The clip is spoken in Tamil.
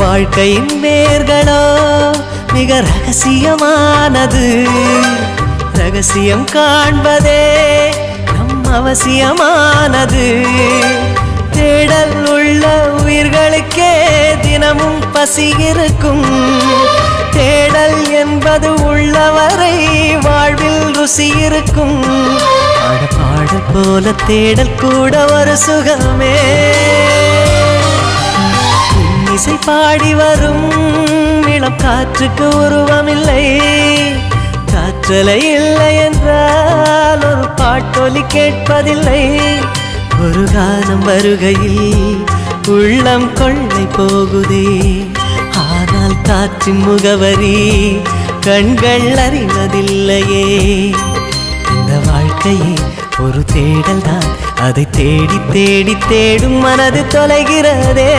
வாழ்க்கையின் வேர்களோ மிக ரகசியமானது. ரகசியம் காண்பதே நம் அவசியமானது. தேடல் உள்ள உயிர்களுக்கே தினமும் பசி இருக்கும். தேடல் என்பது உள்ளவரை வாழ்வில் ருசி இருக்கும். பாடல் போல தேடல் கூட ஒரு சுகமே. இசை பாடி வரும் இளம் காற்றுக்கு உருவமில்லை. காற்றலை இல்லை என்றால் ஒரு பாட்டொலி கேட்பதில்லை. ஒரு காலம் வருகையில் உள்ளம் கொள்ளை போகுதே. ஆனால் காற்றின் முகவரி கண்கள் அறிவதில்லையே. இந்த வாழ்க்கையே ஒரு தேடல் தான். அதை தேடி தேடி தேடும் மனது தொலைகிறதே.